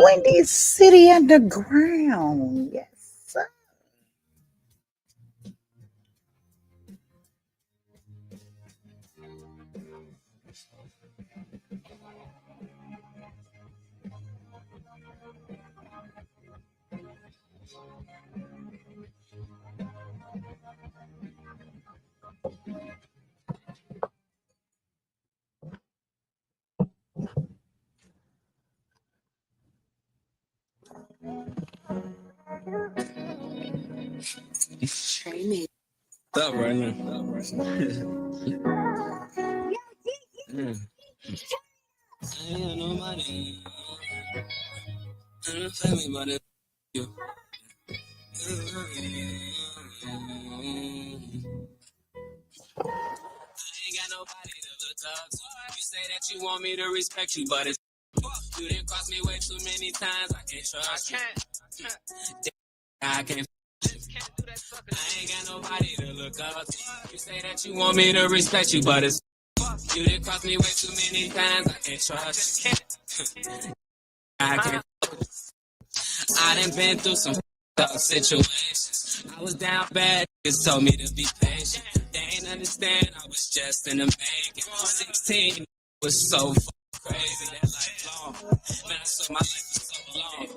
Windy City Underground. Yes, sir. Stop right now. Mm. I ain't nobody. Don't tell me about it. You. I ain't got nobody to look up to. You say that you want me to respect you, but it's you didn't cross me way too many times. I can't trust you. I can't. I ain't got nobody to look up to. You say that you want me to respect you, but it's you didn't cross me way too many times. I can't trust you. I can't. I done been through some up situations. I was down bad, just told me to be patient. They ain't understand, I was just in the making. 16 was so crazy, that life long. Man, I saw my life for so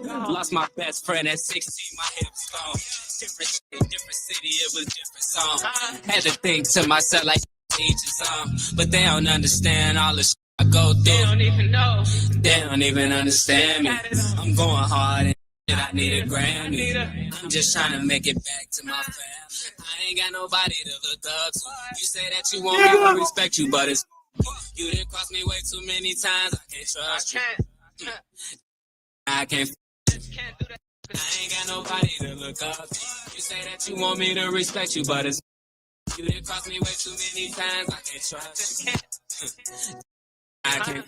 long. Lost my best friend at 16, my hips gone. Different shit, different city, it was different song. Had to think to myself like each his own. But they don't understand all the shit I go through. They don't even know. They don't even understand me. I'm going hard and I need a Grammy. I'm just trying to make it back to my family. I ain't got nobody to look up to. You say that you want me to respect you, but it's you didn't cross me way too many times. I can't trust you. I can't. I ain't got nobody to look up to. You say that you want me to respect you, but it's you didn't cross me way too many times. I can't trust you. I can't.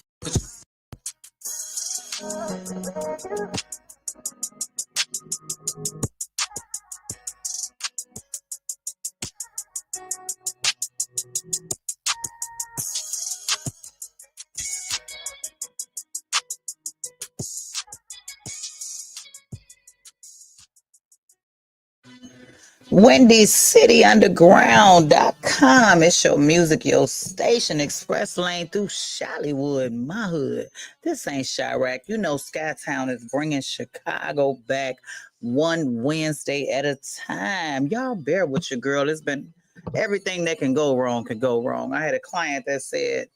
WindyCityUnderground.com. It's your music, your station. Express lane through Chiollywood, my hood. This ain't Chirac. You know SKYTOWN is bringing Chicago back one Wednesday at a time. Y'all bear with your girl. It's been everything that can go wrong can go wrong. I had a client that said,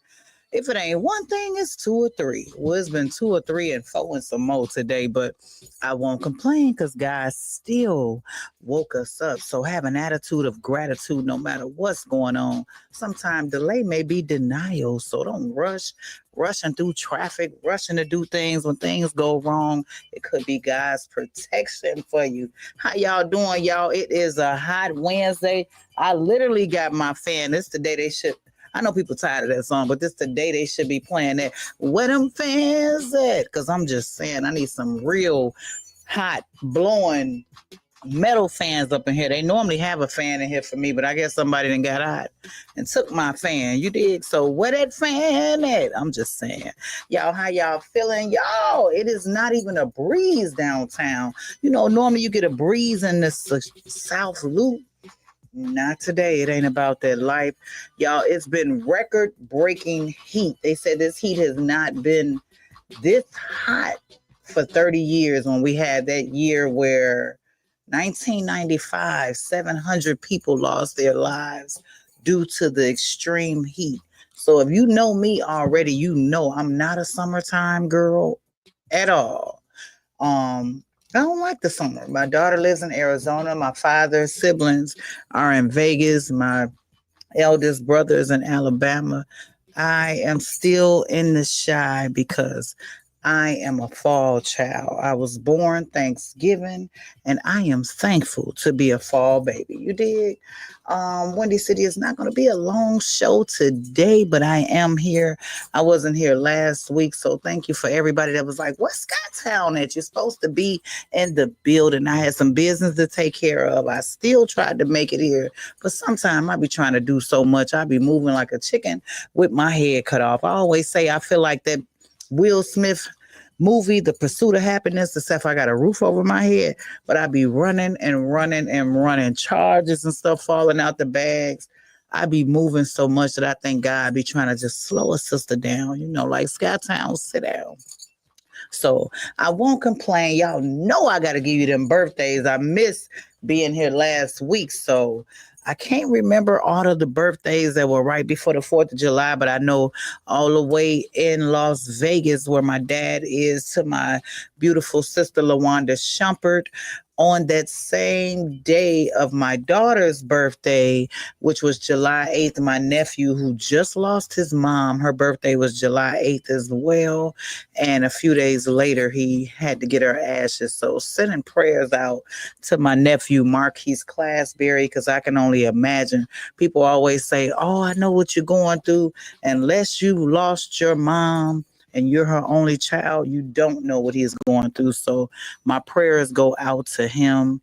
if it ain't one thing, it's two or three. Well, it's been two or three and four and some more today, but I won't complain because God still woke us up. So have an attitude of gratitude no matter what's going on. Sometimes delay may be denial. So don't rushing through traffic, rushing to do things when things go wrong. It could be God's protection for you. How y'all doing, y'all? It is a hot Wednesday. I literally got my fan. This is the day they should. I know people tired of that song, but this today they should be playing that. Where them fans at? Because I'm just saying I need some real hot blowing metal fans up in here. They normally have a fan in here for me, but I guess somebody done got hot and took my fan. You did. So where that fan at? I'm just saying. Y'all, how y'all feeling? Y'all, it is not even a breeze downtown. You know, normally you get a breeze in the South Loop. Not today. It ain't about that life. Y'all, it's been record breaking heat. They said this heat has not been this hot for 30 years when we had that year where 1995, 700 people lost their lives due to the extreme heat. So if you know me already, you know I'm not a summertime girl at all. I don't like the summer. My daughter lives in Arizona. My father's siblings are in Vegas. My eldest brother is in Alabama. I am still in the shy because I am a fall child. I was born Thanksgiving, and I am thankful to be a fall baby. You dig? Windy City is not going to be a long show today, but I am here. I wasn't here last week, so thank you for everybody that was like, "What's SKYTOWN at?" You're supposed to be in the building. I had some business to take care of. I still tried to make it here, but sometimes I be trying to do so much. I be moving like a chicken with my head cut off. I always say I feel like that Will Smith movie, The Pursuit of Happiness, except I got a roof over my head, but I be running and running and running, charges and stuff falling out the bags. I be moving so much that I think God be trying to just slow a sister down, like SKYTOWN, sit down. So I won't complain. Y'all know I got to give you them birthdays. I missed being here last week. So I can't remember all of the birthdays that were right before the 4th of July, but I know all the way in Las Vegas, where my dad is, to my beautiful sister, LaWanda Shumpert. On that same day of my daughter's birthday, which was July 8th, my nephew, who just lost his mom, her birthday was July 8th as well. And a few days later, he had to get her ashes. So sending prayers out to my nephew, Marquise Classberry, because I can only imagine. People always say, oh, I know what you're going through. Unless you lost your mom and you're her only child, you don't know what he's going through. So my prayers go out to him.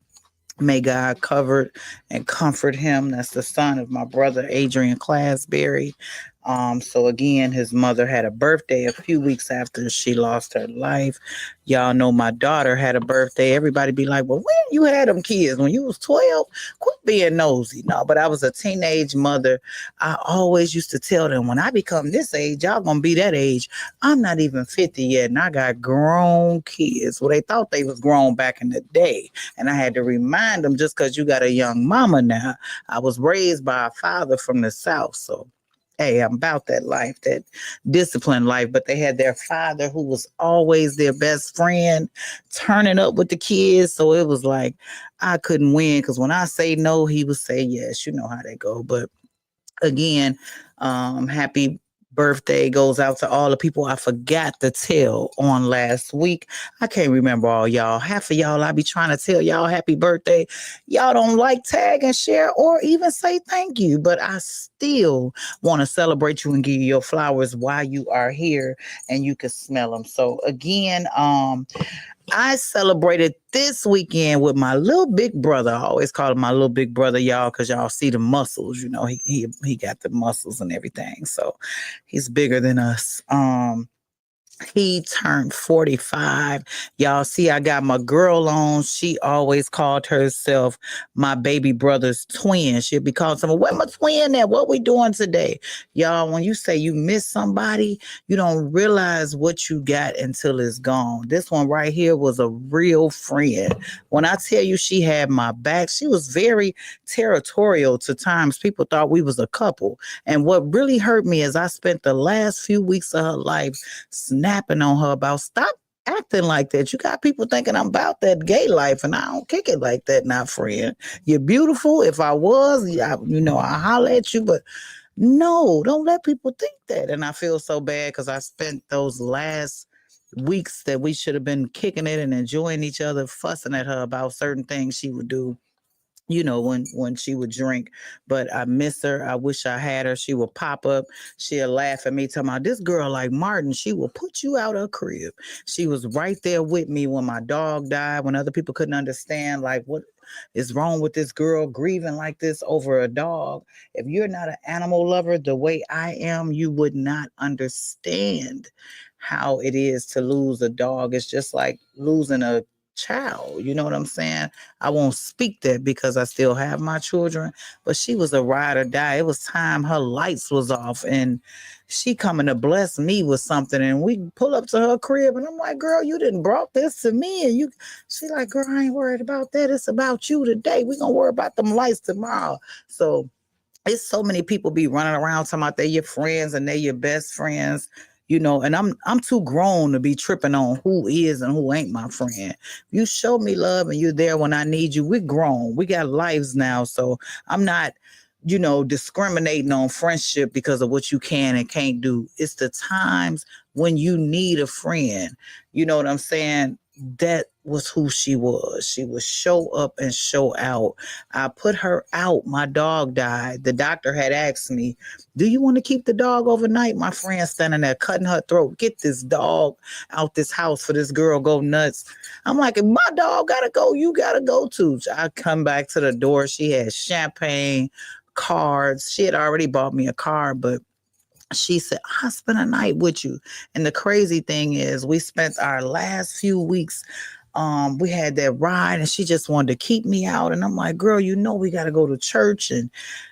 May God cover and comfort him. That's the son of my brother, Adrian Classberry. So again, his mother had a birthday a few weeks after she lost her life. Y'all know my daughter had a birthday. Everybody be like, well, when you had them kids? When you was 12? Quit being nosy. No, but I was a teenage mother. I always used to tell them, when I become this age, y'all gonna be that age. I'm not even 50 yet, and I got grown kids. Well, they thought they was grown back in the day. And I had to remind them, just because you got a young mama now, I was raised by a father from the South. So hey, I'm about that life, that disciplined life. But they had their father, who was always their best friend, turning up with the kids. So it was like I couldn't win, because when I say no, he would say yes. You know how they go. But again, happy birthday goes out to all the people I forgot to tell on last week. I can't remember all y'all. Half of y'all I be trying to tell y'all happy birthday. Y'all don't like, tag, and share, or even say thank you. But I still want to celebrate you and give you your flowers while you are here and you can smell them. So again, I celebrated this weekend with my little big brother. I always call him my little big brother, y'all, because y'all see the muscles. He got the muscles and everything. So he's bigger than us. He turned 45. Y'all see, I got my girl on. She always called herself my baby brother's twin. She'd be calling someone, where my twin at? What we doing today? Y'all, when you say you miss somebody, you don't realize what you got until it's gone. This one right here was a real friend. When I tell you she had my back, she was very territorial to times. People thought we was a couple. And what really hurt me is I spent the last few weeks of her life snapping on her about, stop acting like that. You got people thinking I'm about that gay life, and I don't kick it like that, not friend. You're beautiful. If I was, I holler at you, but no, don't let people think that. And I feel so bad because I spent those last weeks that we should have been kicking it and enjoying each other, fussing at her about certain things she would do, when she would drink. But I miss her. I wish I had her. She would pop up. She'll laugh at me, talking about this girl like Martin. She will put you out her crib. She was right there with me when my dog died, when other people couldn't understand, like, what is wrong with this girl grieving like this over a dog. If you're not an animal lover the way I am, you would not understand how it is to lose a dog. It's just like losing a child. You know what I'm saying? I won't speak that because I still have my children, but she was a ride or die. It was time her lights was off, and she coming to bless me with something, and we pull up to her crib, and I'm like, girl, you didn't brought this to me. And she like, girl, I ain't worried about that. It's about you today. We gonna worry about them lights tomorrow. So it's so many people be running around talking about they're your friends and they're your best friends, and I'm too grown to be tripping on who is and who ain't my friend. You show me love and you're there when I need you. We're grown. We got lives now. So I'm not, discriminating on friendship because of what you can and can't do. It's the times when you need a friend. You know what I'm saying? That was who she was. She would show up and show out. I put her out. My dog died. The doctor had asked me, do you want to keep the dog overnight? My friend standing there cutting her throat. Get this dog out this house for this girl go nuts. I'm like, if my dog gotta go, you gotta go too. I come back to the door. She had champagne, cards. She had already bought me a card, but She said, I'll spend a night with you. And the crazy thing is, we spent our last few weeks. We had that ride, and she just wanted to keep me out. And I'm like, girl, we got to go to church. And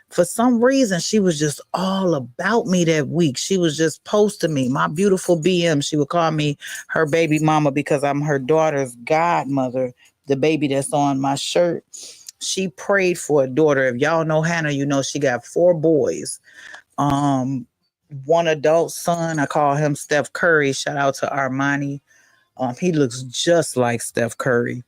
for some reason, she was just all about me that week. She was just posting me, my beautiful BM. She would call me her baby mama because I'm her daughter's godmother, the baby that's on my shirt. She prayed for a daughter. If y'all know Hannah, she got 4 boys. Um, One adult son, I call him Steph Curry. Shout out to Armani. He looks just like Steph Curry.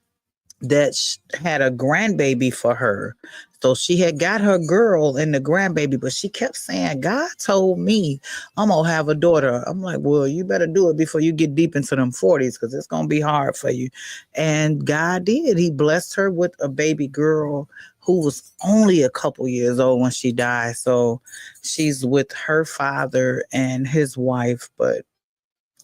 That had a grandbaby for her. So she had got her girl and the grandbaby, but she kept saying, God told me I'm going to have a daughter. I'm like, well, you better do it before you get deep into them 40s because it's going to be hard for you. And God did. He blessed her with a baby girl who was only a couple years old when she died. So she's with her father and his wife, but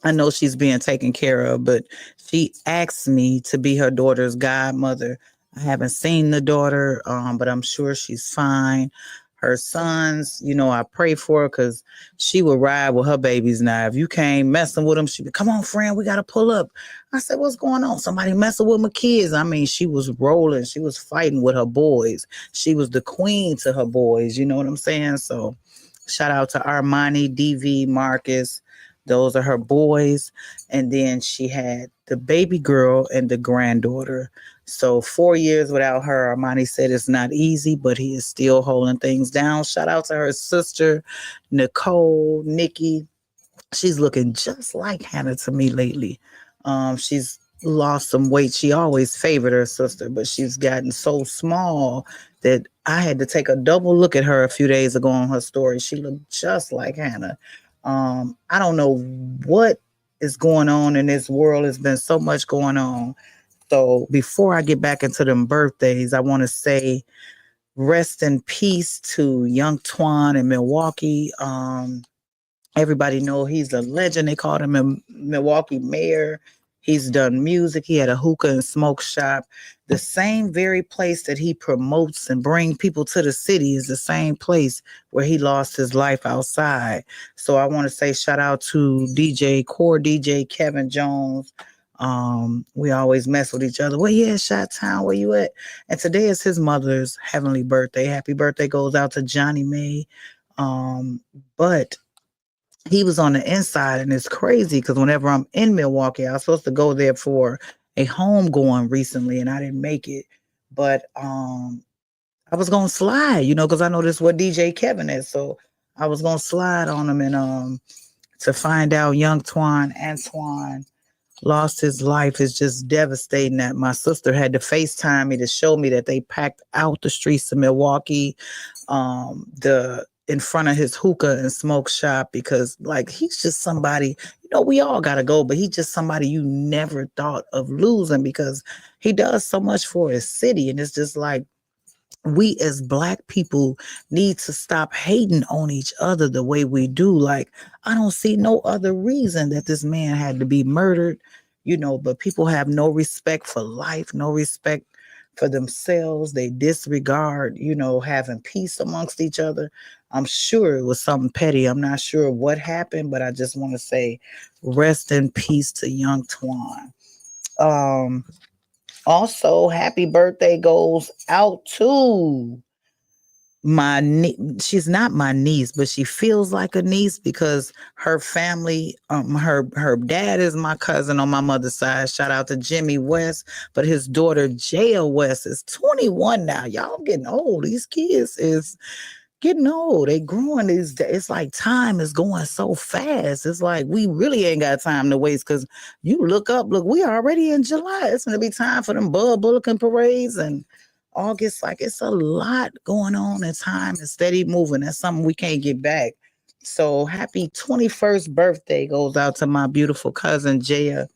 I know she's being taken care of, but she asked me to be her daughter's godmother. I haven't seen the daughter, but I'm sure she's fine. Her sons, I pray for her because she would ride with her babies now. If you came messing with them, she'd be, come on, friend, we got to pull up. I said, what's going on? Somebody messing with my kids. I mean, she was rolling. She was fighting with her boys. She was the queen to her boys. You know what I'm saying? So shout out to Armani, DV, Marcus. Those are her boys. And then she had the baby girl and the granddaughter. So 4 years without her, Armani said it's not easy, but he is still holding things down. Shout out to her sister, Nicole, Nikki. She's looking just like Hannah to me lately. She's lost some weight. She always favored her sister, but she's gotten so small that I had to take a double look at her a few days ago on her story. She looked just like Hannah. I don't know what is going on in this world. There's been so much going on. So before I get back into them birthdays, I want to say rest in peace to young Twan in Milwaukee. Everybody know he's a legend. They called him a Milwaukee mayor. He's done music. He had a hookah and smoke shop. The same very place that he promotes and bring people to the city is the same place where he lost his life outside. So I want to say shout out to core DJ Kevin Jones. We always mess with each other. Well, yeah, Chi-Town, where you at? And today is his mother's heavenly birthday. Happy birthday goes out to Johnny May. But he was on the inside, and it's crazy because whenever I'm in Milwaukee, I was supposed to go there for a home going recently, and I didn't make it. But I was gonna slide, because I know this is what DJ Kevin is, so I was gonna slide on him and to find out young Antoine lost his life is just devastating. That my sister had to FaceTime me to show me that they packed out the streets of Milwaukee, the in front of his hookah and smoke shop because like he's just somebody, we all gotta go, but he's just somebody you never thought of losing because he does so much for his city. And it's just like we as black people need to stop hating on each other the way we do. Like, I don't see no other reason that this man had to be murdered, but people have no respect for life, no respect for themselves. They disregard, having peace amongst each other. I'm sure it was something petty. I'm not sure what happened, but I just want to say rest in peace to young Twan. Um, Also, happy birthday goes out to she's not my niece, but she feels like a niece because her family, her dad is my cousin on my mother's side. Shout out to Jimmy West, but his daughter Jaya West is 21 now. Y'all getting old. These kids is getting old. They growing. It's like time is going so fast. It's like we really ain't got time to waste because you look, we already in July. It's gonna be time for them Bud Bulletin parades and August. Like it's a lot going on and time is steady moving. That's something we can't get back. So happy 21st birthday goes out to my beautiful cousin Jaya.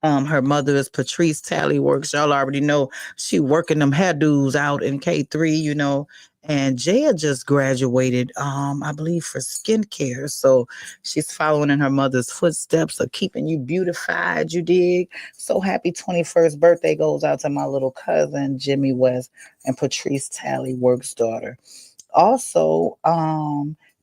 Her mother is Patrice Tallyworks. Y'all already know she working them hairdos out in K3, And Jaya just graduated, I believe, for skincare. So she's following in her mother's footsteps of keeping you beautified, you dig? So happy 21st birthday goes out to my little cousin, Jimmy West, and Patrice Tallyworks' daughter. Also,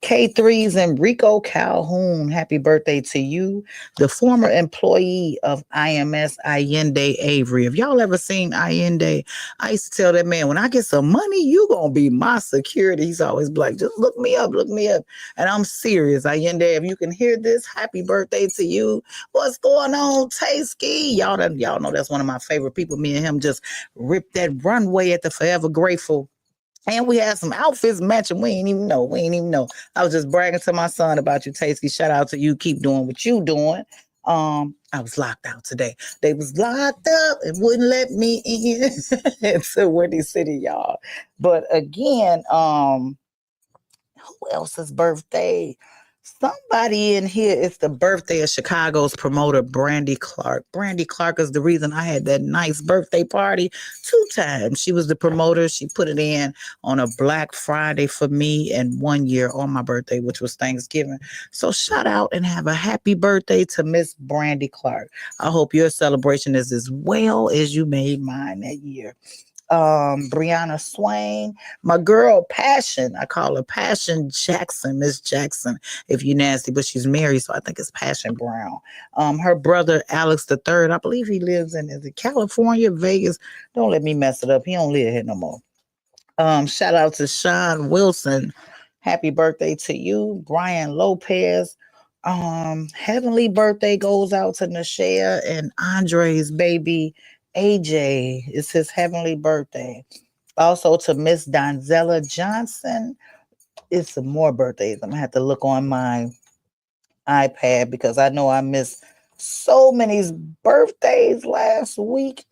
K3's Enrico Calhoun, happy birthday to you. The former employee of IMS Allende Avery. If y'all ever seen Allende, I used to tell that man, when I get some money, you gonna be my security. He's always like, just look me up, look me up. And I'm serious. Allende, if you can hear this, happy birthday to you. What's going on, Tasky? Y'all know that's one of my favorite people. Me and him just ripped that runway at the Forever Grateful, and we had some outfits matching. We ain't even know. We ain't even know. I was just bragging to my son about you, Tasty. Shout out to you. Keep doing what you doing. I was locked out today. They was locked up and wouldn't let me in into Windy City, y'all. But again, who else's birthday? Somebody in here, it's the birthday of Chicago's promoter, Brandy Clark. Brandy Clark is the reason I had that nice birthday party 2 times. She was the promoter. She put it in on a Black Friday for me and 1 year on my birthday, which was Thanksgiving. So shout out and have a happy birthday to Miss Brandy Clark. I hope your celebration is as well as you made mine that year. Brianna Swain, my girl Passion. I call her Passion Jackson, Miss Jackson, if you nasty, but she's married, so I think it's Passion Brown. Her brother Alex the Third, I believe he lives in, is it California, Vegas? Don't let me mess it up. He don't live here no more. Shout out to Sean Wilson. Happy birthday to you, Brian Lopez. Heavenly birthday goes out to Nashea and Andre's baby AJ. It's his heavenly birthday. Also to Miss Donzella Johnson. It's some more birthdays. I'm gonna have to look on my iPad because I know I missed so many birthdays last week.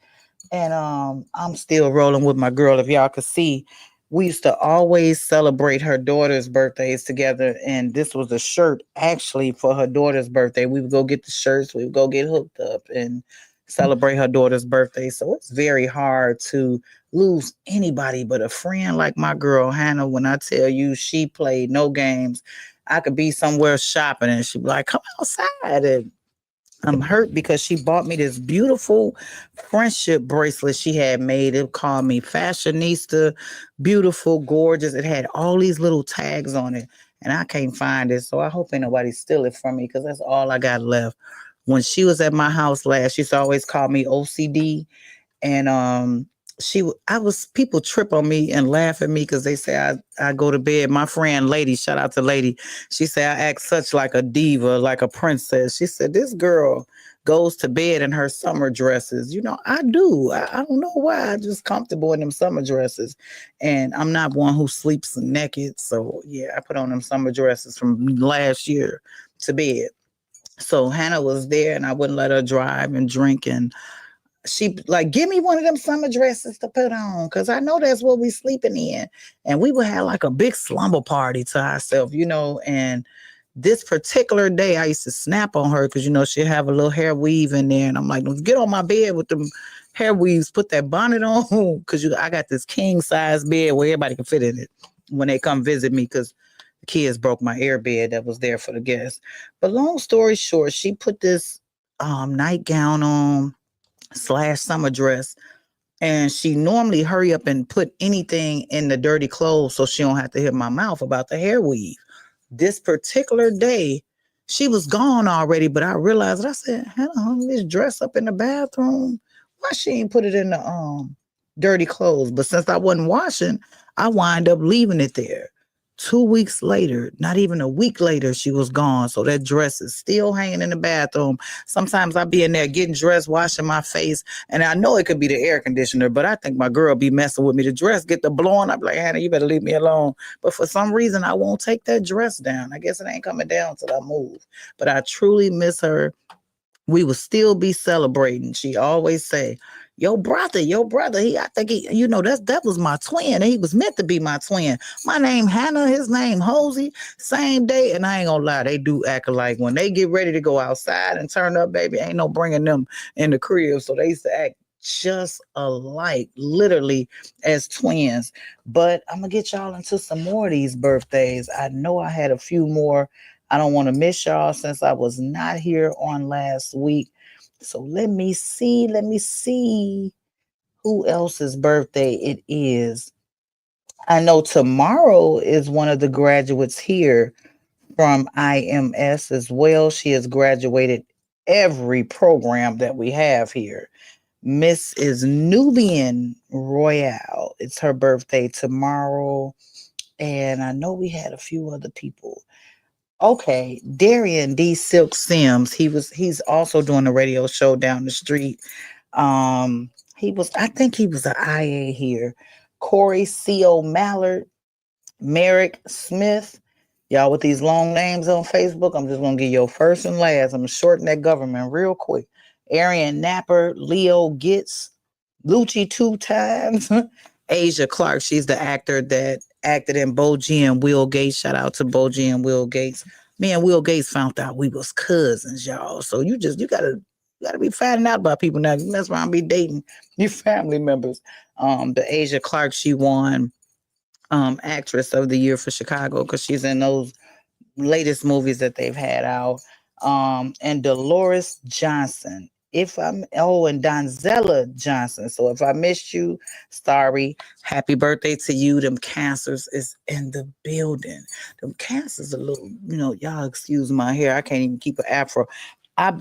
And I'm still rolling with my girl. If y'all could see, we used to always celebrate her daughter's birthdays together. And this was a shirt actually for her daughter's birthday. We would go get the shirts, we would go get hooked up and celebrate her daughter's birthday. So it's very hard to lose anybody but a friend like my girl Hannah. When I tell you she played no games, I could be somewhere shopping and she'd be like, come outside. And I'm hurt because she bought me this beautiful friendship bracelet she had made. It called me fashionista, beautiful, gorgeous. It had all these little tags on it, and I can't find it. So I hope ain't nobody steal it from me because that's all I got left. When she was at my house last, she used to always call me OCD, and I was people trip on me and laugh at me because they say I go to bed. My friend Lady, shout out to Lady, she said I act such like a diva, like a princess. She said this girl goes to bed in her summer dresses. I do. I don't know why. I'm just comfortable in them summer dresses, and I'm not one who sleeps naked. So yeah, I put on them summer dresses from last year to bed. So Hannah was there, and I wouldn't let her drive and drink, and she like, give me one of them summer dresses to put on because I know that's what we sleeping in. And we would have like a big slumber party to ourselves, and this particular day I used to snap on her because she'll have a little hair weave in there, and I'm like, get on my bed with them hair weaves, put that bonnet on because I got this king size bed where everybody can fit in it when they come visit me because the kids broke my air bed that was there for the guests. But long story short, she put this nightgown on / summer dress, and she normally hurry up and put anything in the dirty clothes so she don't have to hear my mouth about the hair weave. This particular day she was gone already, but I realized, I said, Hannah hung this dress up in the bathroom. Why she ain't put it in the dirty clothes? But since I wasn't washing, I wind up leaving it there. 2 weeks later, not even a week later, she was gone. So that dress is still hanging in the bathroom. Sometimes I be in there getting dressed, washing my face, and I know it could be the air conditioner, but I think my girl be messing with me. The dress get the blowing. I'm like, Hannah, you better leave me alone. But for some reason, I won't take that dress down. I guess it ain't coming down till I move. But I truly miss her. We will still be celebrating. She always say, your brother, I think that was my twin. And he was meant to be my twin. My name Hannah, his name Hosey, same day. And I ain't gonna lie, they do act alike. When they get ready to go outside and turn up, baby, ain't no bringing them in the crib. So they used to act just alike, literally as twins. But I'm gonna get y'all into some more of these birthdays. I know I had a few more. I don't want to miss y'all since I was not here on last week. So let me see. Who else's birthday it is. I know tomorrow is one of the graduates here. from IMS as well. She has graduated every program that we have here. Miss is Nubian Royale. It's her birthday tomorrow. And I know we had a few other people. Okay, Darian D. Silk Sims. He's also doing a radio show down the street. I think he was an IA here. Corey C.O. Mallard, Merrick Smith. Y'all with these long names on Facebook, I'm just gonna give your first and last. I'm gonna shorten that government real quick. Arian Napper, Leo Gitz, Lucci 2 times. Asia Clark, she's the actor that acted in Boji and Will Gates. Shout out to Boji and Will Gates. Me and Will Gates found out we was cousins, y'all. So you gotta be finding out about people now. You mess around, be dating your family members. The Asia Clark, she won actress of the year for Chicago because she's in those latest movies that they've had out. And Dolores Johnson. And Donzella Johnson. So if I missed you, sorry. Happy birthday to you. Them cancers is in the building. Them cancers a little, y'all excuse my hair. I can't even keep an afro.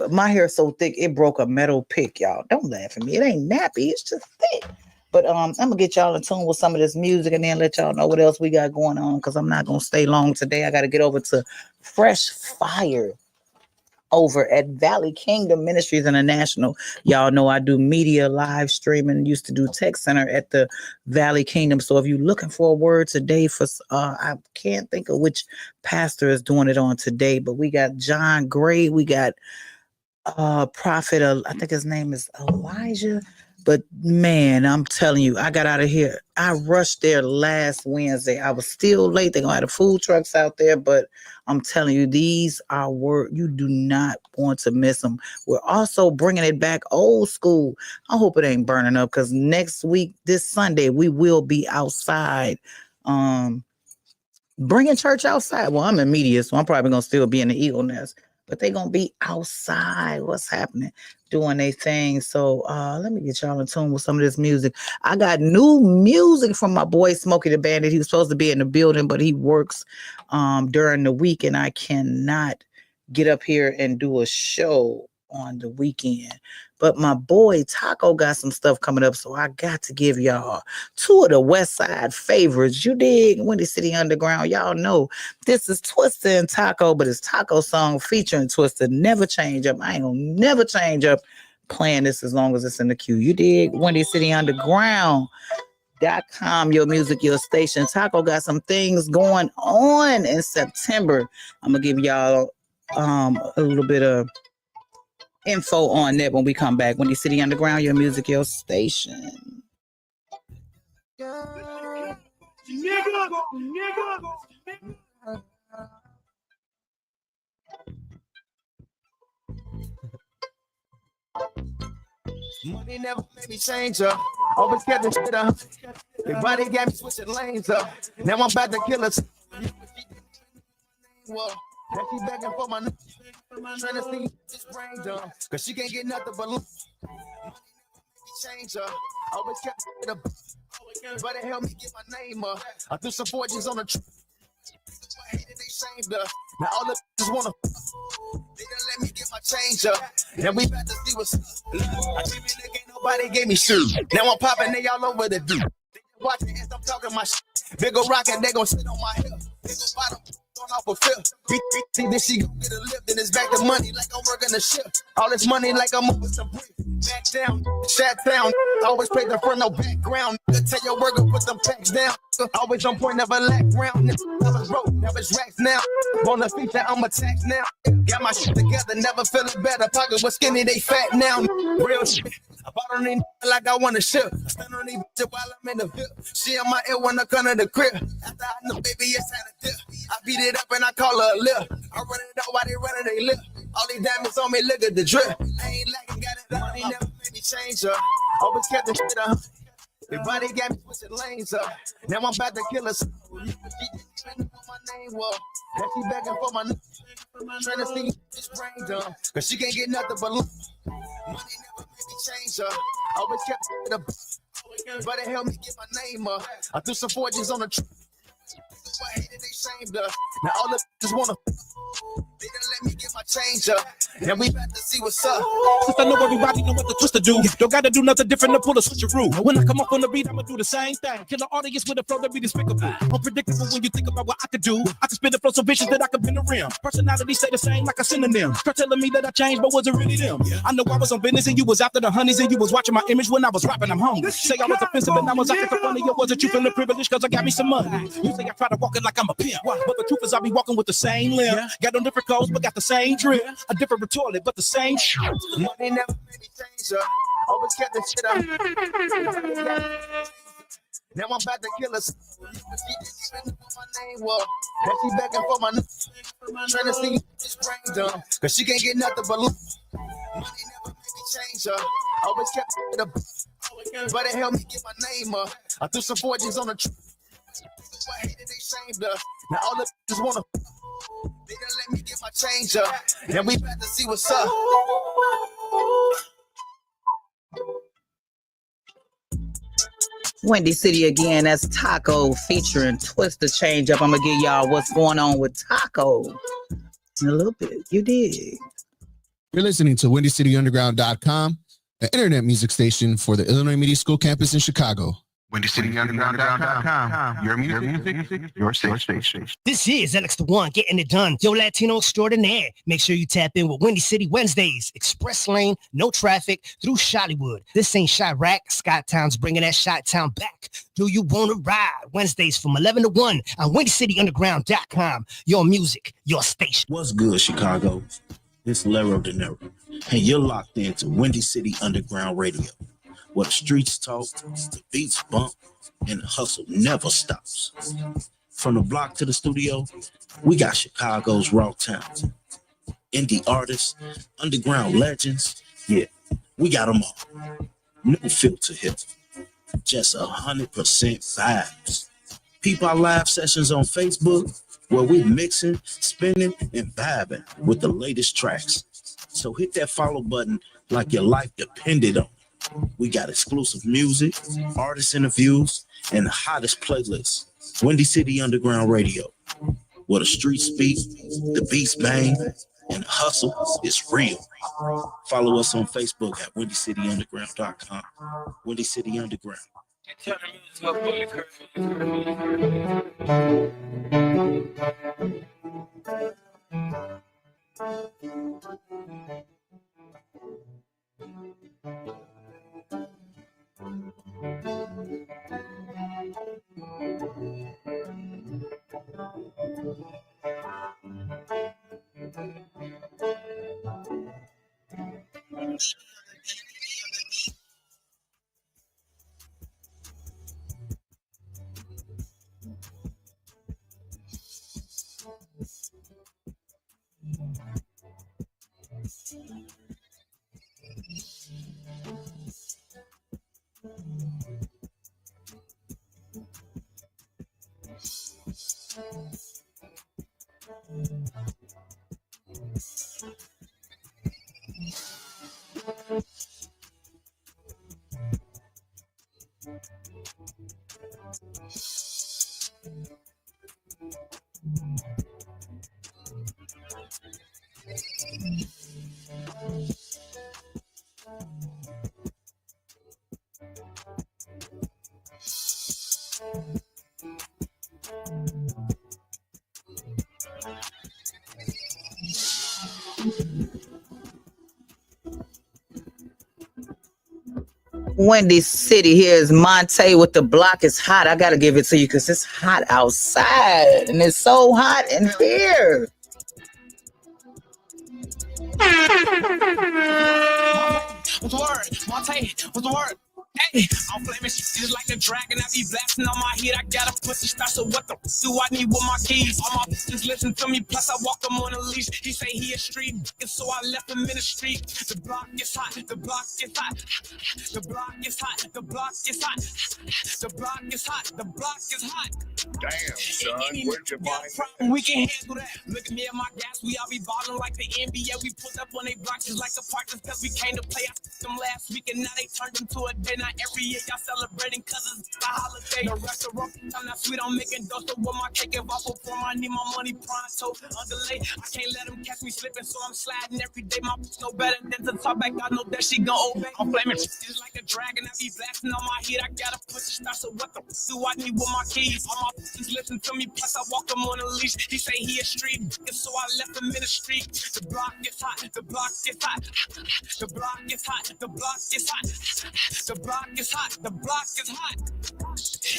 My hair is so thick it broke a metal pick, y'all. Don't laugh at me. It ain't nappy, it's just thick. But I'm gonna get y'all in tune with some of this music and then let y'all know what else we got going on because I'm not gonna stay long today. I gotta get over to Fresh Fire over at Valley Kingdom Ministries International. Y'all know I do media live streaming, used to do tech center at the Valley Kingdom. So if you're looking for a word today for I can't think of which pastor is doing it on today, but we got John Gray, we got prophet, I think his name is Elijah. But man, I'm telling you, I got out of here. I rushed there last Wednesday. I was still late. They're gonna have the food trucks out there, but I'm telling you, these are you do not want to miss them. We're also bringing it back old school. I hope it ain't burning up because next week, this Sunday, we will be outside. Bringing church outside. Well, I'm in media, so I'm probably gonna still be in the Eagle Nest, but they're gonna be outside. What's happening? Doing their thing. So let me get y'all in tune with some of this music. I got new music from my boy Smokey the Bandit. He was supposed to be in the building, but he works during the week, and I cannot get up here and do a show on the weekend. But my boy Taco got some stuff coming up, so I got to give y'all two of the West Side favorites. You dig? Windy City Underground. Y'all know this is Twista and Taco, but it's Taco song featuring Twista. Never change up. I ain't gonna never change up playing this as long as it's in the queue. You dig? Windy City Underground.com, your music, your station. Taco got some things going on in September. I'm gonna give y'all a little bit of info on that when we come back. Windy City Underground, your music, your station. Money never made me change up. Always kept the shit up. Everybody got me switching lanes up. Now I'm about to kill us. Well, now she begging for my trying to see this brain dumb. Cause she can't get nothing but money never made me change up. Always kept it up. Everybody help me get my name up. I threw some fortunes on the trip. I hated they shamed us. Now all the just wanna they done let me get my change up. Now we about to see what's up. I came in there, ain't nobody gave me shoes. Now I'm popping, they all over the dude. They watching as I'm talking my shit. They go rockin', they gon' sit on my hip. They go bottom on off a fifth. See this, she gon' get a lift. Then it's back to money like I'm working a shift. All this money like I'm moving some bricks. Back down, shut down. Always play the front, no background. Tell your worker put them packs down. Always on point, never lack round. Never broke, never racks now. Wanna feature, I'm attacked now. Got my shit together, never feeling better. Pockets was skinny, they fat now. Real shit. I bought on these like I want to ship. I stand on these bitches while I'm in the whip. She on my ear when I come to the crib. After I know, baby, it's had a dip. I beat it up and I call her a lip. I run it out while they running they lip. All these diamonds on me, look at the drip. I ain't lacking, got it. Money never made me change up. Always kept the shit up. Everybody got me switching lanes up. Now I'm about to kill us. She didn't know my name was. Now she begging for my trying to see this brain dumb. Cause she can't get nothing but money never made me change up. Always kept it up. Everybody help me get my name up. I threw some fortunes on the trip. I hated, they shamed her. Now all the just wanna. They done let me get my change up. Now we about to see what's up. Since I know everybody know what the twist to do, don't gotta do nothing different to pull a switcheroo. When I come up on the beat, I'ma do the same thing. Kill the audience with a flow that be despicable. Unpredictable when you think about what I could do. I can spin the flow so vicious that I can bend the rim. Personality stay the same like a synonym. Start telling me that I changed, but was it really them? I know I was on business and you was after the honeys and you was watching my image when I was rapping. I'm hungry. Say I was offensive and I was acting so funny. It wasn't you feeling privileged cause I got me some money. You say I try to walk it like I'm a pimp, but the truth is I be walking with the same limb. Got on different clothes, but got the same drip. A different toilet, but the same shit. Money never made me change her. Always kept the shit up. Now I'm about to kill her. She didn't even know what my name was. Now she begging for my name. Trying to see this brain done. Cause she can't get nothing but loot. Money never made me change her. Always kept it up. But it helped me get my name up. I threw some fortunes on the tree. I hated, they shamed her. Now all the just wanna. They done let me get my change up. Now we about to see what's up. Windy City again, that's Taco featuring Twist the Change Up. I'm gonna give y'all what's going on with Taco in a little bit. You dig? You're listening to WindyCityUnderground.com, an internet music station for the Illinois Media School campus in Chicago. WindyCityUnderground.com. Your music, your station. This is Alex the One, getting it done. Yo, Latino extraordinaire. Make sure you tap in with Windy City Wednesdays. Express lane, no traffic, through Chiollywood. This ain't Chirac. SKYTOWN's bringing that Chi-Town back. Do you want to ride? Wednesdays from 11 to 1 on WindyCityUnderground.com. Your music, your station. What's good, Chicago? It's Lero De Niro, and you're locked into Windy City Underground Radio, where the streets talk, the beats bump, and the hustle never stops. From the block to the studio, we got Chicago's raw talent, indie artists, underground legends. Yeah, we got them all. No filter here, just 100% vibes. Peep our live sessions on Facebook, where we mixing, spinning, and vibing with the latest tracks. So hit that follow button like your life depended on it. We got exclusive music, artist interviews, and the hottest playlists. Windy City Underground Radio, where the streets speak, the beats bang, and the hustle is real. Follow us on Facebook at WindyCityUnderground.com. Windy City Underground. Windy City, here's Monte with The Block Is Hot. I gotta give it to you because it's hot outside and it's so hot in here. What's the word? Monte, what's the word? Hey, I'm flaming shit just like a dragon. I be blasting on my heat. I got a pussy start, so what the f do I need with my keys? All my bitches listen to me, plus I walk them on a leash. He say he a street, and so I left him in the street. The block is hot, the block is hot. The block is hot, the block is hot. The block is hot, the block is hot. Damn, son, where'd you find problem, we can handle that. Look at me and my gas, we all be balling like the NBA. We put up on they blocks just like the Parkers, cause we came to play. I them last week and now they turned into a dinner. not every year y'all celebrating cause it's a holiday. The restaurant, I'm not sweet, I'm making dough, so with my cake, if I perform, I need my money pronto. Underlay, I can't let them catch me slipping, so I'm sliding every day. My no better than to talk back, I know that she gon' obey. I'm flaming just like a dragon, I be blasting on my heat, I gotta push the start, so what the do I need with my keys? All my just listen to me, plus I walk him on a leash. He say he a street, so I left him in the street. The block is hot, the block is hot, the block is hot, the block is hot, the block is hot, the block is hot.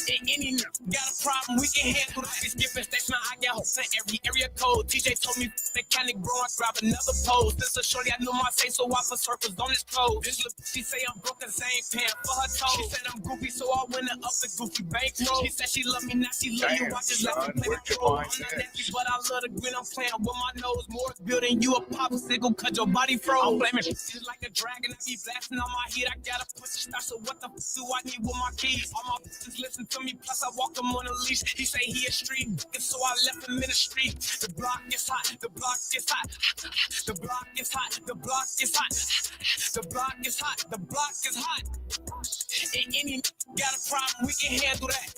In any got a problem, we can handle that. It's skipping station, I got hoes in every area code. TJ told me mechanic bro, I grab another pose. This a shorty, I know my face, so I put circles on his clothes. This look, she say I'm broke as ain't paying for her toes. She said I'm goofy, so I went up the goofy bankroll. She said she love me, now she love you. I just left her play the troll. I'm not nasty, but I love the grin. I'm playing with my nose. More building you a popsicle, cut your body froze. I'm blaming just like a dragon. I be blasting on my heat. I gotta push the start, so what the do I need with my keys? All my bitches listen to me, plus I walk him on a leash. He say he a street, so I left him in the street. The block is hot, the block is hot, the block is hot, the block is hot, the block is hot, the block is hot. And any got a problem, we can handle that.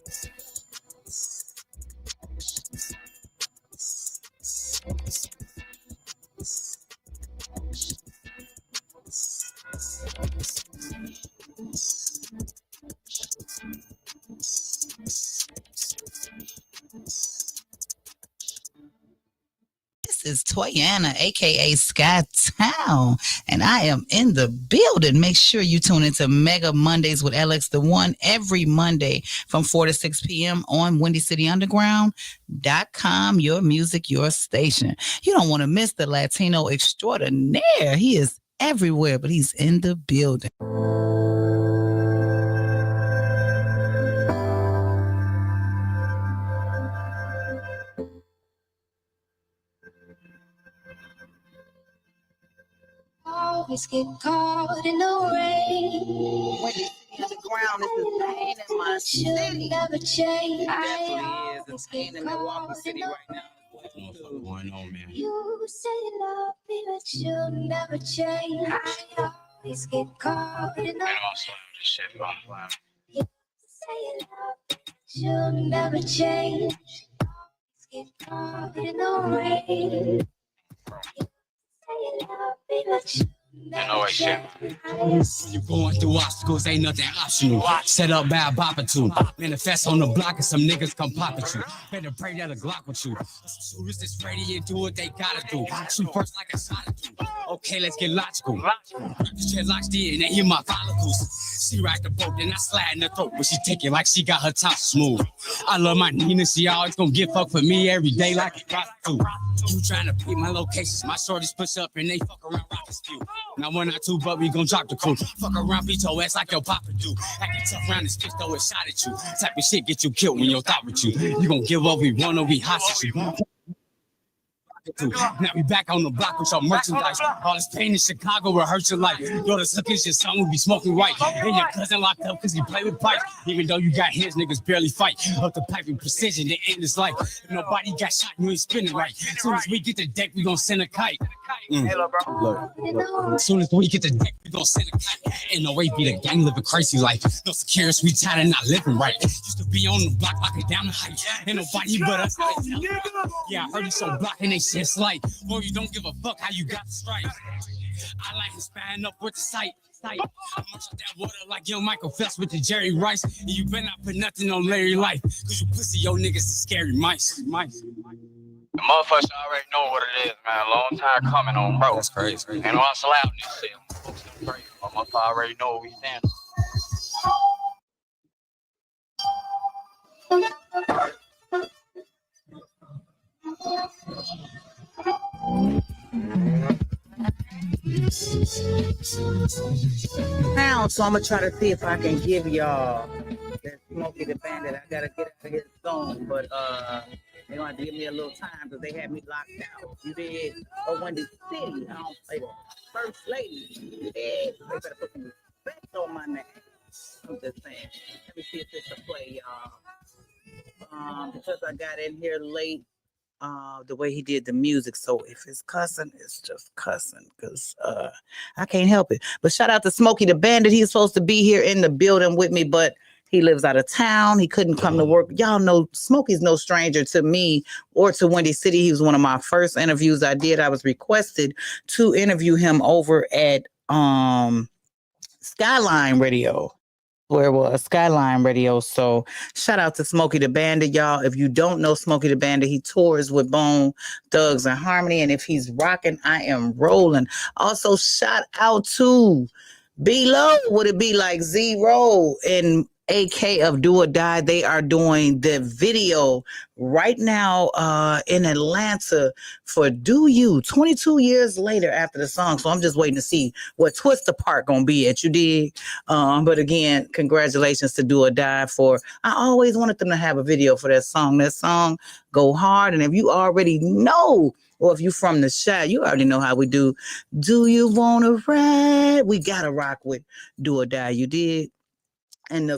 This is Toyana, aka SKYTOWN, and I am in the building. Make sure you tune into Mega Mondays with Alex the One every Monday from 4 to 6 p.m. on WindyCityUnderground.com. Your music, your station. You don't want to miss the Latino extraordinaire. He is everywhere, but he's in the building. Always get caught in the rain. Windy City Underground, this is pain in my Should city. never change. It definitely is. always It's pain get in Milwaukee caught City in right now. What's going on, man? You say you love me, but you'll never change. I always get caught in the Man, I'm slamming this shit, bro. You say you love me, but you'll never change. Always get caught in the rain. You say you love me, but you'll never change. You going through obstacles, ain't nothing optional. Set up bad bopper manifest on the block and some niggas come pop at you. Better pray that a Glock with you. Soon as this ready and do what they gotta do. Shoot first like a solid do. Okay, let's get logical. Shit locks in and hear my follicles. She ride the boat, then I slide in the throat, but she take it like she got her top smooth. I love my Nina, she always gonna get fucked for me every day like a prostitute. You trying to beat my locations, my shorties push up and they fuck around rock the spew. Now 1 or 2, but we gon' drop the crew. Fuck around, beat your ass like your papa do. Acting tough around this bitch, throw a shot at you. Type of shit get you killed when your thought with you. You gon' give up, we want or we hostage you. Now we back on the block with your merchandise. All this pain in Chicago will hurt your life. Yo, the suck is your son will be smoking white. And your cousin locked up because he play with pipes. Even though you got hands, niggas barely fight. Up the pipe in precision, they end his life. If nobody got shot, you ain't spinning right. Soon as we get the deck, we gon' send a kite. Look. Soon as we get the deck, we gon' send a kite. Ain't no way be the gang living crazy life. No security, we tired and not living right. Used to be on the block, locking down the height. Ain't nobody but us. Yeah, I heard you so blocking they shit slight. Boy, you don't give a fuck how you got the stripes. I like to span up with the sight. I'm much of that water like young Michael Phelps with the Jerry Rice. And you better not put nothing on Larry Life. Cause you pussy, yo niggas is scary mice. The motherfuckers already know what it is, man. Long time coming on, bro. That's crazy. Ain't no us allowed this shit. Folks in the crazy. Motherfucker already know what we stand Now, so I'm gonna try to see if I can give y'all that Smokey the Bandit. I gotta get out of his zone, but they're gonna have to give me a little time because they had me locked out. You did? Or Windy City, I don't play that. First Lady, you did? They better put some respect on my name. I'm just saying. Let me see if it's a play, y'all. Because I got in here late. the way he did the music. So if it's cussing, it's just cussing because I can't help it. But shout out to Smokey the Bandit. He's supposed to be here in the building with me, but he lives out of town. He couldn't come to work. Y'all know Smokey's no stranger to me or to Windy City. He was one of my first interviews I did. I was requested to interview him over at Skyline Radio, where it was Skyline Radio. So shout out to Smokey the Bandit, y'all. If you don't know Smokey the Bandit, he tours with Bone Thugs and Harmony. And if he's rocking, I am rolling. Also, shout out to Below, would it be like Zero and AK of Do or Die? They are doing the video right now in Atlanta for Do You 22 years later after the song. So I'm just waiting to see what Twist Apart gonna be at. You dig? But again, congratulations to Do or Die for I always wanted them to have a video for that song. That song go hard. And if you already know or if you from the Shy, you already know how we do. Do you want to ride? We gotta rock with Do or Die. You did. And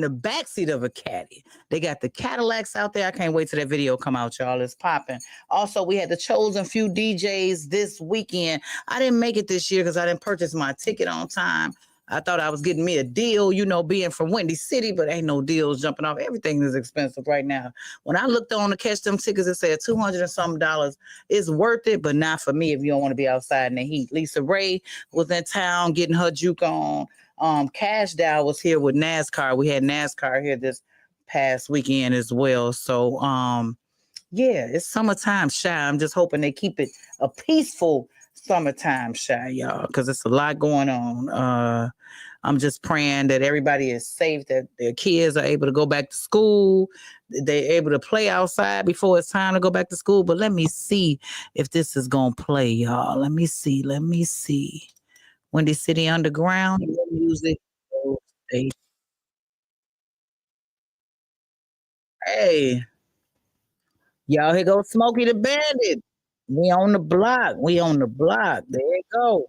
the backseat of a caddy. They got the Cadillacs out there. I can't wait till that video come out, y'all. It's popping. Also, we had the chosen few DJs this weekend. I didn't make it this year because I didn't purchase my ticket on time. I thought I was getting me a deal, being from Windy City, but ain't no deals jumping off. Everything is expensive right now. When I looked on to catch them tickets, it said $200 and some dollars. It's worth it, but not for me if you don't want to be outside in the heat. Lisa Ray was in town getting her juke on. Cash Dow was here with NASCAR. We had NASCAR here this past weekend as well. So yeah, it's summertime Shy. I'm just hoping they keep it a peaceful summertime Shy, y'all, because it's a lot going on. I'm just praying that everybody is safe, that their kids are able to go back to school, they're able to play outside before it's time to go back to school. But let me see if this is gonna play, y'all. Let me see. Windy City Underground music. Hey, y'all, here goes Smokey the Bandit. We on the block. We on the block. There you go.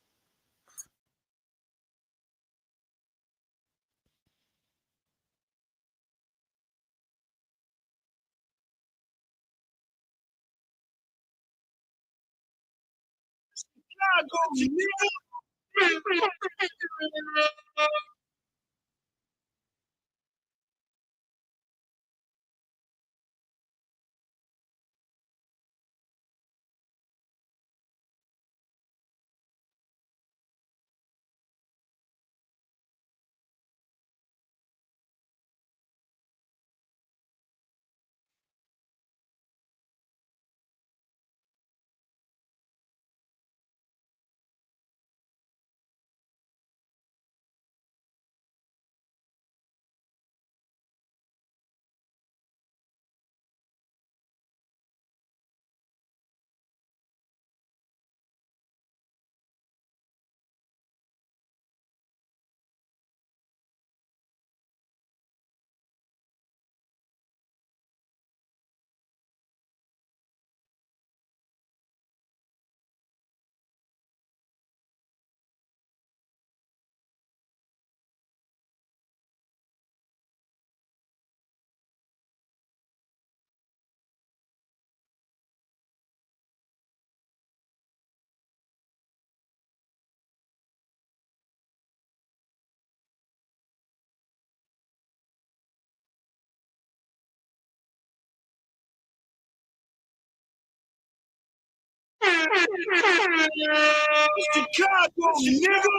Chicago, nigga.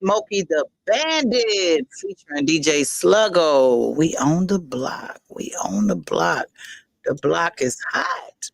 Smokey the Bandit featuring DJ Sluggo. We on the block. We on the block. The block is hot.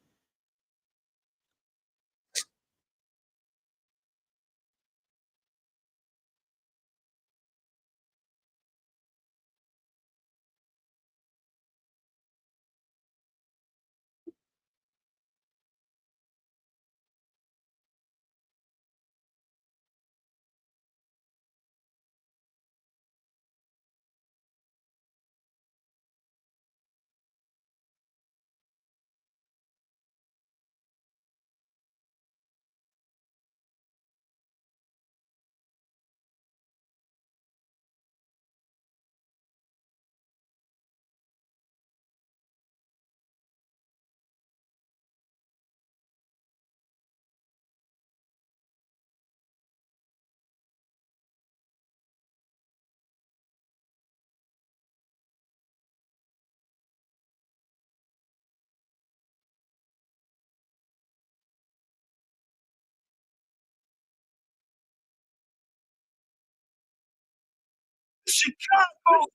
Chicago.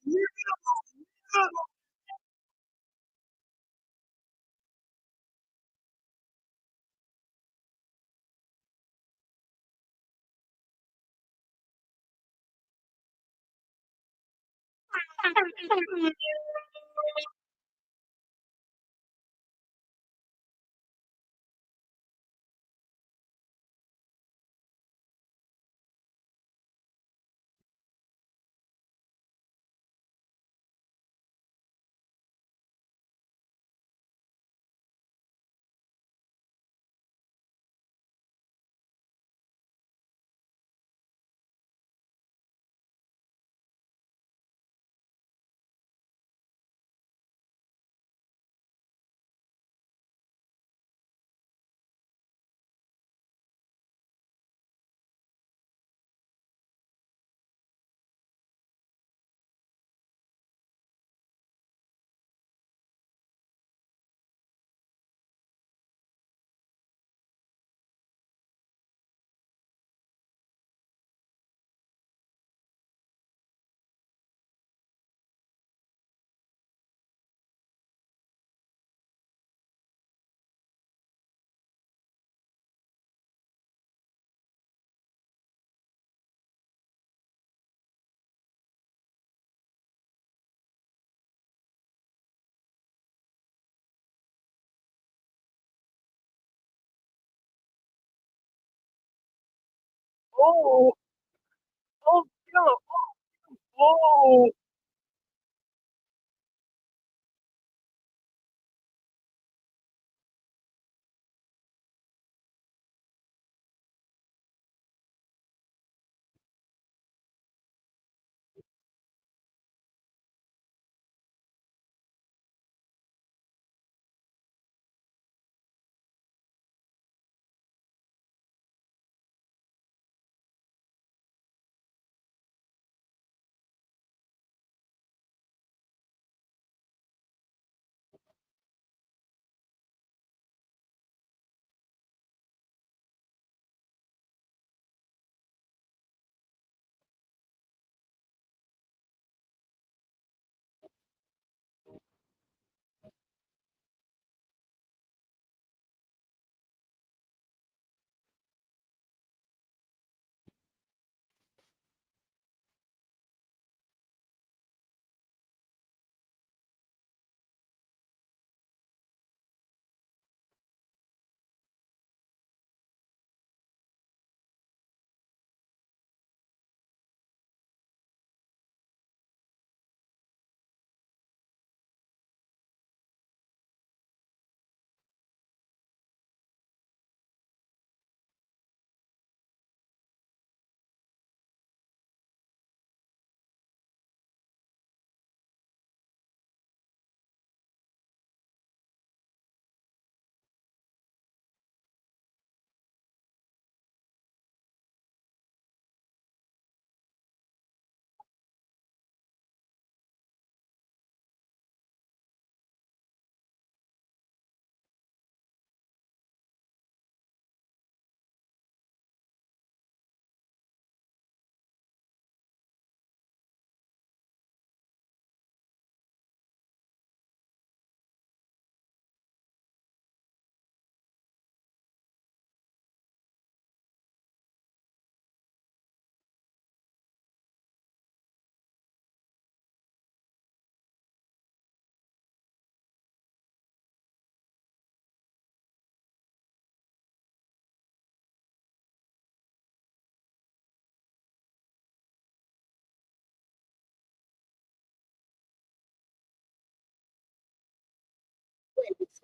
Oh, oh, oh.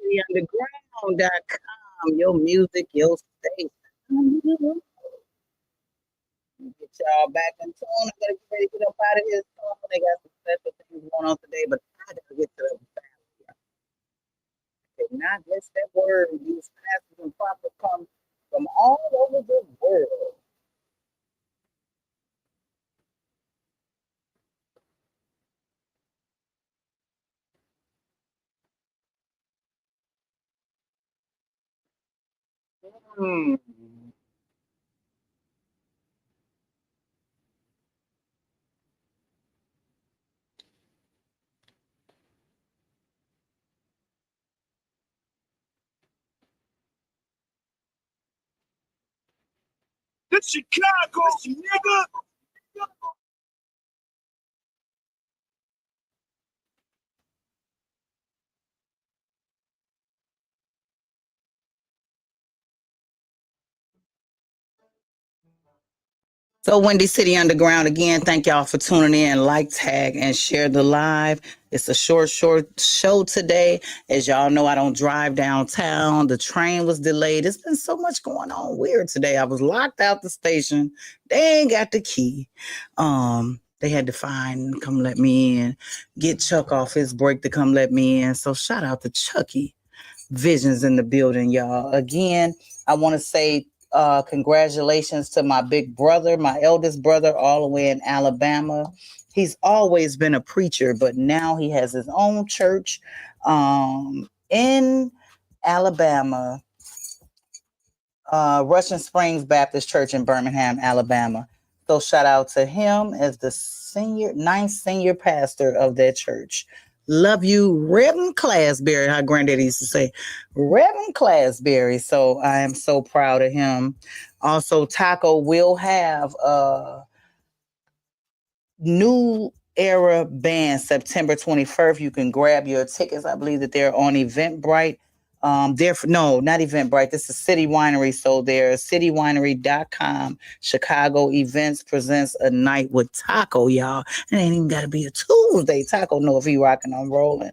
WindyCityUnderground.com. Your music, your station. Get y'all back in tune. I gotta get ready to get up out of here soon. They got some special things going on today, but I gotta get to the family. I cannot miss that word. These pastors and prophets come from all over the world. Hmm. This Chicago, nigga. So, Windy City Underground, again, thank y'all for tuning in. Like, tag, and share the live. It's a short show today. As y'all know, I don't drive downtown. The train was delayed. It's been so much going on weird today. I was locked out the station. They ain't got the key. They had to find, come let me in, get Chuck off his break to come let me in. So, shout out to Chucky. Visions in the building, y'all. Again, I want to say congratulations to my big brother, my eldest brother, all the way in Alabama. He's always been a preacher, but now he has his own church in Alabama, Russian Springs Baptist Church in Birmingham, Alabama. So shout out to him as the ninth senior pastor of that church. Love you, Reverend Clasberry. How granddaddy used to say, Reverend Clasberry. So I am so proud of him. Also, Taco will have New Era Band September 21st. You can grab your tickets. I believe that they're on Eventbrite. No, not Eventbrite. This is City Winery. So they're citywinery.com. Chicago Events presents a night with Taco, y'all. It ain't even got to be a Tuesday. Taco know if he rocking on rolling.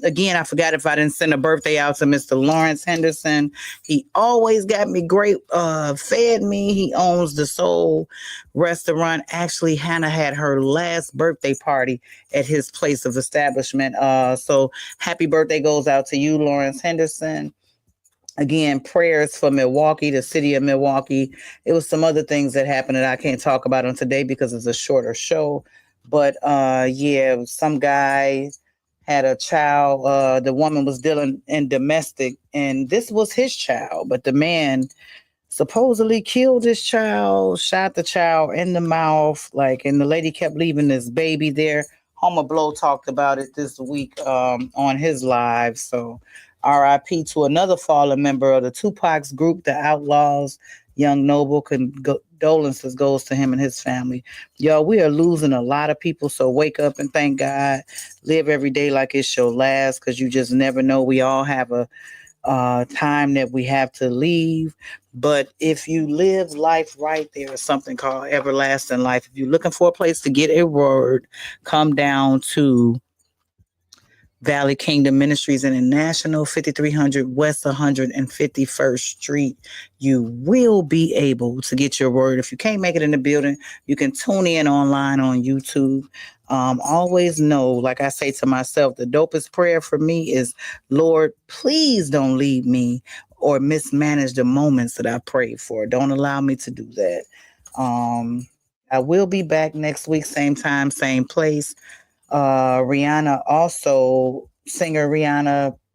Again, I forgot if I didn't send a birthday out to Mr. Lawrence Henderson. He always got me great, fed me. He owns the Soul Restaurant. Actually, Hannah had her last birthday party at his place of establishment. So happy birthday goes out to you, Lawrence Henderson. Again, prayers for Milwaukee, the city of Milwaukee. It was some other things that happened that I can't talk about on today because it's a shorter show. But yeah, some guy had a child. The woman was dealing in domestic, and this was his child, but the man supposedly killed his child, shot the child in the mouth, and the lady kept leaving this baby there. Homer Blow talked about it this week on his live. So RIP to another fallen member of the Tupac's group, the Outlaws. Young Noble, condolences goes to him and his family. Y'all, we are losing a lot of people, so wake up and thank God. Live every day like it's your last, because you just never know. We all have a time that we have to leave. But if you live life right, there is something called everlasting life. If you're looking for a place to get a word, come down to Valley Kingdom Ministries International, 5300 West 151st Street. You will be able to get your word. If you can't make it in the building, you can tune in online on YouTube. Always know, like I say to myself, the dopest prayer for me is, Lord, please don't leave me or mismanage the moments that I prayed for. Don't allow me to do that. I will be back next week, same time, same place. Rihanna also,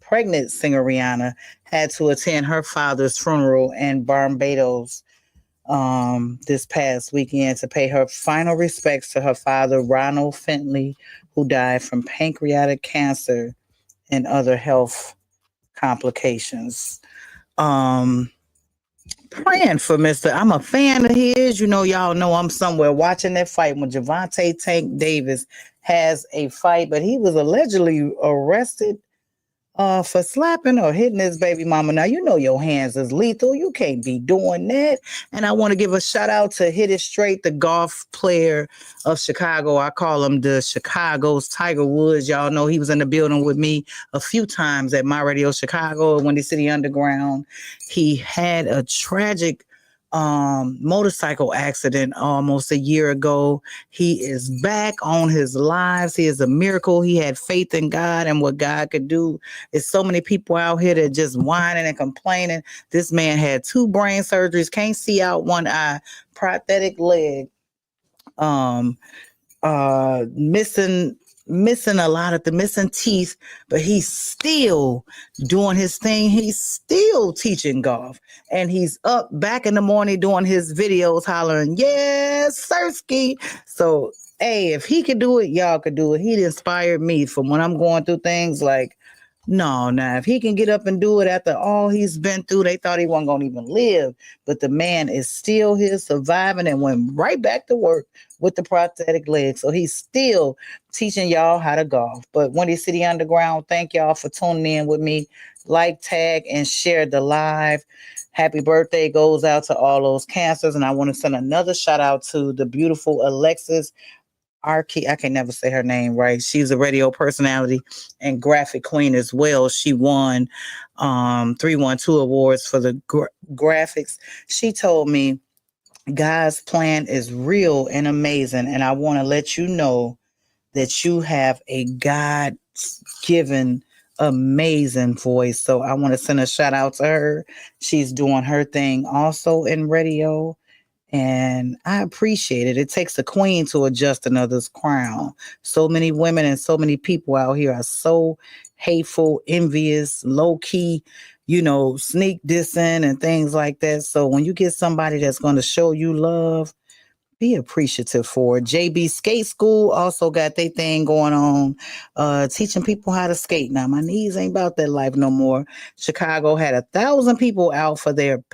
pregnant singer Rihanna, had to attend her father's funeral in Barbados this past weekend to pay her final respects to her father, Ronald Fentley, who died from pancreatic cancer and other health complications. Praying for Mr. I'm a fan of his. Y'all know I'm somewhere watching that fight when Javante Tank Davis has a fight, but he was allegedly arrested for slapping or hitting his baby mama. Now, you know your hands is lethal. You can't be doing that. And I want to give a shout out to Hit It Straight, the golf player of Chicago. I call him the Chicago's Tiger Woods. Y'all know he was in the building with me a few times at My Radio Chicago, Windy City Underground. He had a tragic motorcycle accident almost a year ago. He is back on his lives. He is a miracle. He had faith in God and what God could do. There's so many people out here that just whining and complaining. This man had 2 brain surgeries, can't see out one eye, prosthetic leg, um, missing a lot of the missing teeth, but he's still doing his thing. He's still teaching golf, and he's up back in the morning doing his videos, hollering, "Yes, Sirski." So, hey, if he could do it, y'all could do it. He inspired me from when I'm going through things like, no, now if he can get up and do it after all he's been through, they thought he wasn't going to even live. But the man is still here surviving and went right back to work with the prosthetic leg. So he's still teaching y'all how to golf. But Windy City Underground, thank y'all for tuning in with me. Like, tag, and share the live. Happy birthday goes out to all those cancers. And I want to send another shout out to the beautiful Alexis Archie. I can never say her name right. She's a radio personality and graphic queen as well. She won 312 awards for the graphics. She told me God's plan is real and amazing, and I want to let you know that you have a God-given amazing voice. So I want to send a shout out to her. She's doing her thing also in radio. And I appreciate it. It takes a queen to adjust another's crown. So many women and so many people out here are so hateful, envious, low key, sneak dissing and things like that. So when you get somebody that's going to show you love, be appreciative for it. JB Skate School also got their thing going on, teaching people how to skate. Now, my knees ain't about that life no more. Chicago had 1,000 people out for their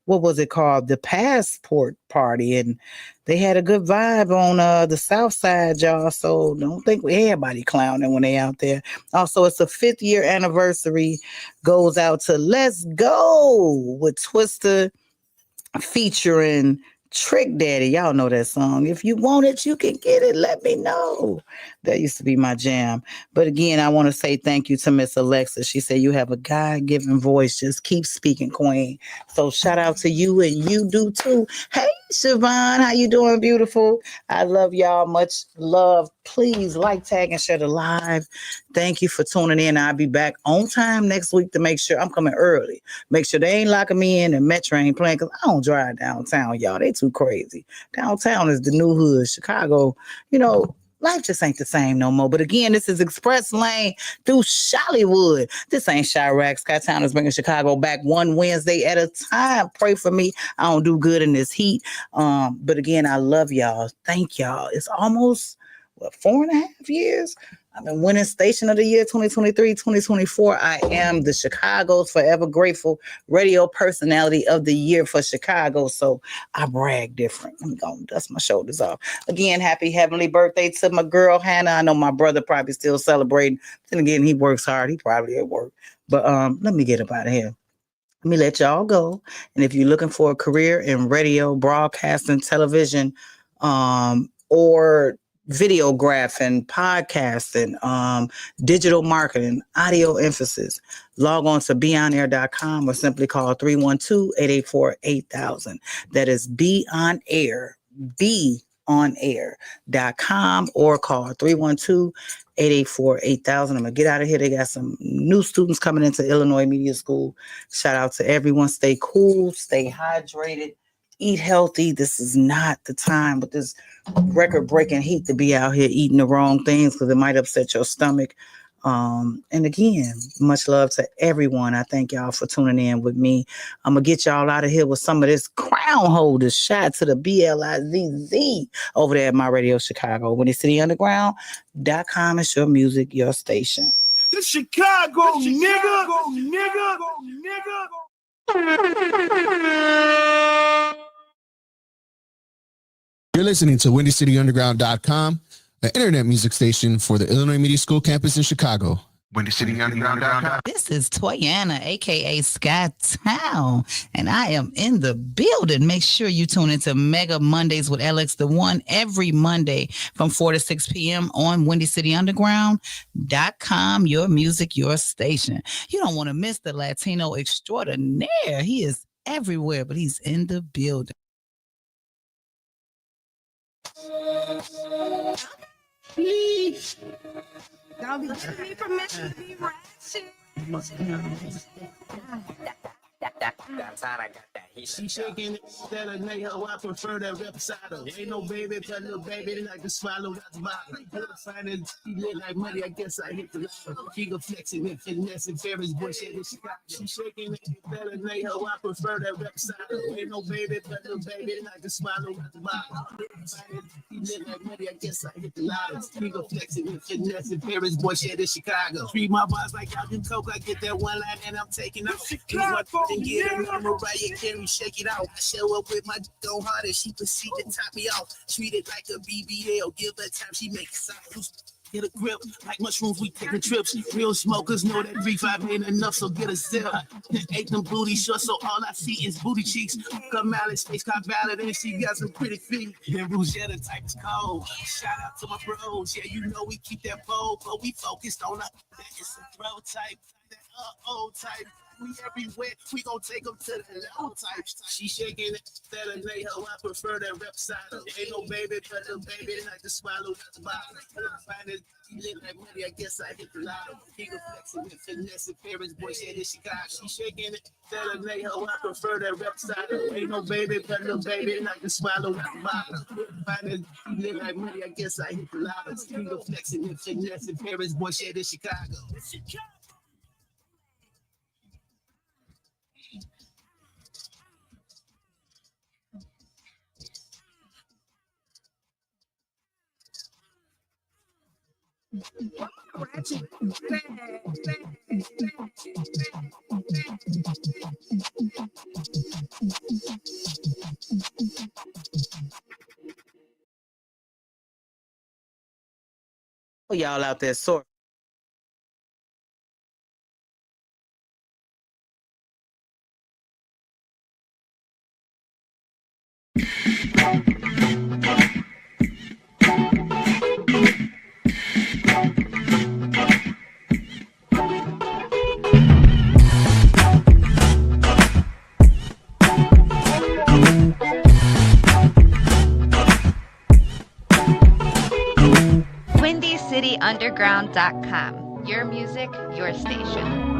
what was it called? The passport party. And they had a good vibe on the South Side, y'all. So don't think everybody clowning when they out there. Also, it's a 5th year anniversary. Goes out to Let's Go with Twister featuring Trick Daddy. Y'all know that song. If you want it, you can get it. Let me know. That used to be my jam. But again, I want to say thank you to Miss Alexa. She said you have a God-given voice. Just keep speaking, Queen. So shout out to you, and you do too. Hey, Siobhan, how you doing, beautiful? I love y'all. Much love. Please like, tag, and share the live. Thank you for tuning in. I'll be back on time next week to make sure I'm coming early. Make sure they ain't locking me in and Metro ain't playing, because I don't drive downtown, y'all. They too crazy. Downtown is the new hood. Chicago, life just ain't the same no more. But again, this is Express Lane through Chiollywood. This ain't Chirac. SKYTOWN is bringing Chicago back one Wednesday at a time. Pray for me. I don't do good in this heat. But again, I love y'all. Thank y'all. It's almost 4.5 years. I've been winning Station of the Year 2023, 2024. I am the Chicago's Forever Grateful Radio Personality of the Year for Chicago. So I brag different. I'm going to dust my shoulders off. Again, happy heavenly birthday to my girl, Hannah. I know my brother probably still celebrating. Then again, he works hard. He probably at work. But let me get up out of here. Let me let y'all go. And if you're looking for a career in radio, broadcasting, television, or videographing, podcasting, digital marketing, audio emphasis, log on to beonair.com or simply call 312-884-8000. That is beonair.com or call 312-884-8000. I'm going to get out of here. They got some new students coming into Illinois Media School. Shout out to everyone. Stay cool, stay hydrated, eat healthy. This is not the time with this record-breaking heat to be out here eating the wrong things, because it might upset your stomach. And again, much love to everyone. I thank y'all for tuning in with me. I'm going to get y'all out of here with some of this crown holder. Shout to the BLIZZ over there at My Radio Chicago. WindyCityUnderground.com is your music, your station. The Chicago, nigga. You're listening to WindyCityUnderground.com, an internet music station for the Illinois Media School campus in Chicago. WindyCityUnderground.com. This is Toyana, aka SKYTOWN, and I am in the building. Make sure you tune into Mega Mondays with LX the One every Monday from 4 to 6 p.m. on WindyCityUnderground.com. Your music, your station. You don't want to miss the Latino extraordinaire. He is everywhere, but he's in the building. Please. Don't be giving me permission to be ratchet. She shaking it, that a nigga, oh, I prefer that reposado. Ain't no baby, but little baby, they like to swallow that bottom. Finding she lit like money, I guess I hit the lotto. She go flexing it, finesse and Ferris bullshit in Chicago. She shaking it, that a nigga, oh, I prefer that reposado. Ain't no baby, but little baby, they like to swallow that bottom. Finding she lit like money, I guess I hit the lotto. She go flexing it, finesse and Ferris bullshit in Chicago. Treat my boss like I do coke, I get that one line and I'm taking off. And get it on Mariah Carey, shake it out. I show up with my go hard and she proceed to top me off. Treat it like a BBL, give her time, she make it sound. Get a grip, like mushrooms, we taking trips. Real smokers know that 3-5 ain't enough, so get a sip. Ate them booty shorts, so all I see is booty cheeks. Come out and space cop valid, and she got some pretty feet. And Rosetta type is cold. Shout out to my bros, yeah, you know we keep that bold, but we focused on that. It's a pro type, that old type. We everywhere, we gon' take them to the low types. She shaking it, that a lay ho, I prefer that rep side. Ain't no baby, but little baby, they like to swallow the bottom. Find it, she lit like money, I guess I hit the lotto. He go flexing with finesse and Paris, boy, shit in Chicago. She shaking it, that a lay ho, I prefer that rep side. Ain't no baby, but little baby, they like to swallow the bottom. Find it, she lit like money, I guess I hit the lotto. He go flexing with finesse and Paris, boy, shit in Chicago. Y'all out there sore. WindyCityUnderground.com. Your music, your station.